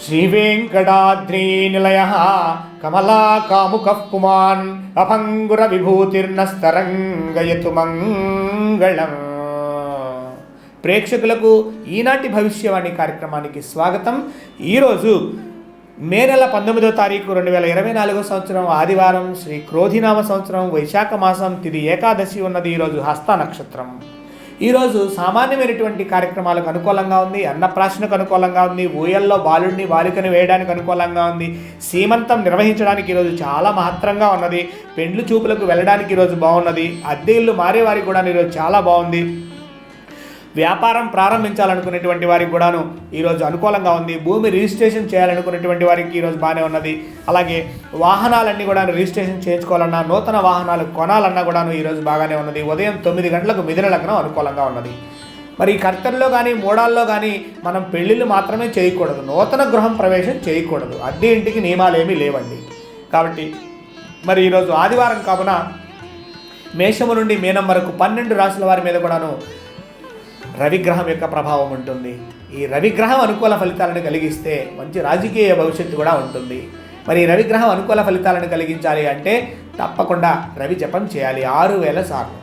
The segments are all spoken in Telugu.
శ్రీవేంకటాద్రీనిలయః కమలాకాముకః పుమాన్ అభంగుర విభూతిర్నస్తరంగయతు మంగళం. ప్రేక్షకులకు ఈనాటి భవిష్యవాణి కార్యక్రమానికి స్వాగతం. ఈరోజు మే నెల 19వ తారీఖు 2024 సంవత్సరం ఆదివారం, శ్రీ క్రోధినామ సంవత్సరం వైశాఖ మాసం, తిథి ఏకాదశి ఉన్నది. ఈరోజు హస్త నక్షత్రం. ఈరోజు సామాన్యమైనటువంటి కార్యక్రమాలకు అనుకూలంగా ఉంది. అన్నప్రాశనకు అనుకూలంగా ఉంది. ఊయల్లో బాలుడిని బాలికను వేయడానికి అనుకూలంగా ఉంది. సీమంతం నిర్వహించడానికి ఈరోజు చాలా మహత్తరంగా ఉన్నది. పెండ్లు చూపులకు వెళ్ళడానికి ఈరోజు బాగున్నది. అద్దె ఇల్లు మారేవారికి కూడా ఈరోజు చాలా బాగుంది. వ్యాపారం ప్రారంభించాలనుకునేటువంటి వారికి కూడాను ఈరోజు అనుకూలంగా ఉంది. భూమి రిజిస్ట్రేషన్ చేయాలనుకునేటువంటి వారికి ఈరోజు బాగానే ఉన్నది. అలాగే వాహనాలన్నీ కూడా రిజిస్ట్రేషన్ చేయించుకోవాలన్నా, నూతన వాహనాలు కొనాలన్నా కూడాను ఈరోజు బాగానే ఉన్నది. ఉదయం 9 గంటలకు మిథున లగ్నం అనుకూలంగా ఉన్నది. మరి ఈ కర్తల్లో కానీ మూడాల్లో కానీ మనం పెళ్ళిళ్ళు మాత్రమే చేయకూడదు, నూతన గృహం ప్రవేశం చేయకూడదు. అద్దె ఇంటికి నియమాలు ఏమీ లేవండి. కాబట్టి మరి ఈరోజు ఆదివారం కావున మేషము నుండి మీనం వరకు 12 రాశుల వారి మీద కూడాను రవిగ్రహం యొక్క ప్రభావం ఉంటుంది. ఈ రవిగ్రహం అనుకూల ఫలితాలను కలిగిస్తే మంచి రాజకీయ భవిష్యత్తు కూడా ఉంటుంది. మరి ఈ రవిగ్రహం అనుకూల ఫలితాలను కలిగించాలి అంటే తప్పకుండా రవి జపం చేయాలి 6000 సార్లు.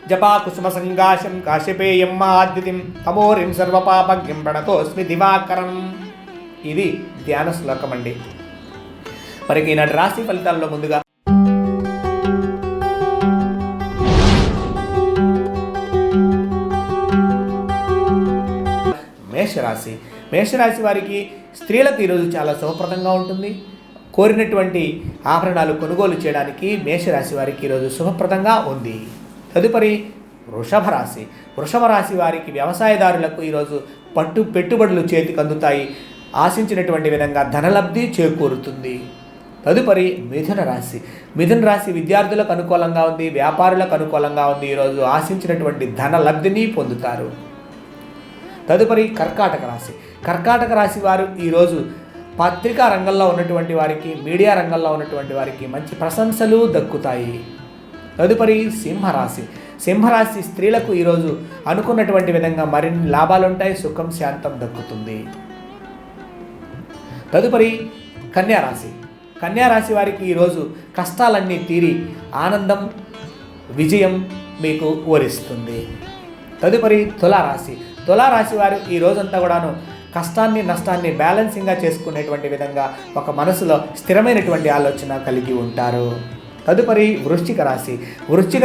జపా కుసుమ సంగాశం కాశ్యపేయం ఆద్యుతిం తమోరిం సర్వపాపజ్ఞం ప్రణతోస్మి దివాకరం. ఇది ధ్యాన శ్లోకం అండి. మరి ఈనాటి రాశి ఫలితాల్లో ముందుగా మేషరాశి వారికి స్త్రీలకు ఈరోజు చాలా శుభప్రదంగా ఉంటుంది. కోరినటువంటి ఆభరణాలు కొనుగోలు చేయడానికి మేషరాశి వారికి ఈరోజు శుభప్రదంగా ఉంది. తదుపరి వృషభ రాశి వారికి వ్యవసాయదారులకు ఈరోజు పెట్టుబడులు చేతికి అందుతాయి. ఆశించినటువంటి విధంగా ధనలబ్ధి చేకూరుతుంది. తదుపరి మిథున రాశి రాశి అనుకూలంగా ఉంది. వ్యాపారులకు అనుకూలంగా ఉంది. ఈరోజు ఆశించినటువంటి ధనలబ్ధిని పొందుతారు. తదుపరి కర్కాటక రాశి వారు ఈరోజు పత్రికా రంగంలో ఉన్నటువంటి వారికి, మీడియా రంగంలో ఉన్నటువంటి వారికి మంచి ప్రశంసలు దక్కుతాయి. తదుపరి సింహరాశి స్త్రీలకు ఈరోజు అనుకున్నటువంటి విధంగా మరిన్ని లాభాలు ఉంటాయి. సుఖం శాంతం దక్కుతుంది. తదుపరి కన్యారాశి వారికి ఈరోజు కష్టాలన్నీ తీరి ఆనందం, విజయం మీకు వరిస్తుంది. తదుపరి తులారాశి వారు ఈ రోజంతా కూడాను కష్టాన్ని నష్టాన్ని బ్యాలెన్సింగ్గా చేసుకునేటువంటి విధంగా ఒక మనసులో స్థిరమైనటువంటి ఆలోచన కలిగి ఉంటారు. తదుపరి వృశ్చిక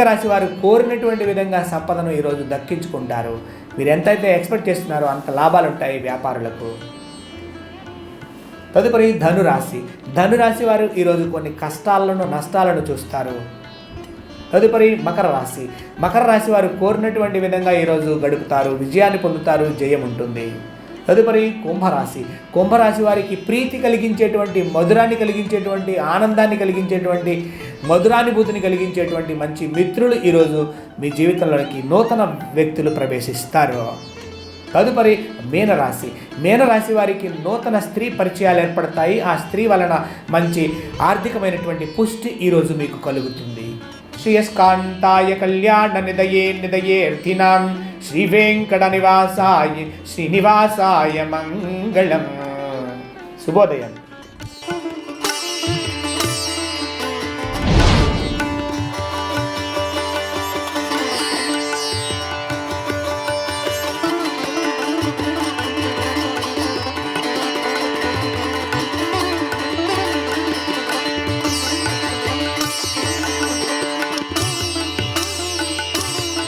రాశి వారు కోరినటువంటి విధంగా సంపదను ఈరోజు దక్కించుకుంటారు. మీరు ఎంతైతే ఎక్స్పెక్ట్ చేస్తున్నారో అంత లాభాలు ఉంటాయి వ్యాపారులకు. తదుపరి ధనురాశి వారు ఈరోజు కొన్ని కష్టాలను నష్టాలను చూస్తారు. తదుపరి మకర రాశి వారు కోరినటువంటి విధంగా ఈరోజు గడుపుతారు. విజయాన్ని పొందుతారు. జయం ఉంటుంది. తదుపరి కుంభరాశి వారికి ప్రీతి కలిగించేటువంటి, మధురాన్ని కలిగించేటువంటి, ఆనందాన్ని కలిగించేటువంటి, మధురానుభూతిని కలిగించేటువంటి మంచి మిత్రులు ఈరోజు మీ జీవితంలోకి నూతన వ్యక్తులు ప్రవేశిస్తారు. తదుపరి మీనరాశి వారికి నూతన స్త్రీ పరిచయాలు ఏర్పడతాయి. ఆ స్త్రీ వలన మంచి ఆర్థికమైనటువంటి పుష్టి ఈరోజు మీకు కలుగుతుంది. శ్రీయస్కాంతాయ కళ్యాణ నిదయేర్థినాం శ్రీ వెంకట నివాసాయ శ్రీనివాసాయ మంగళం. శుభోదయం.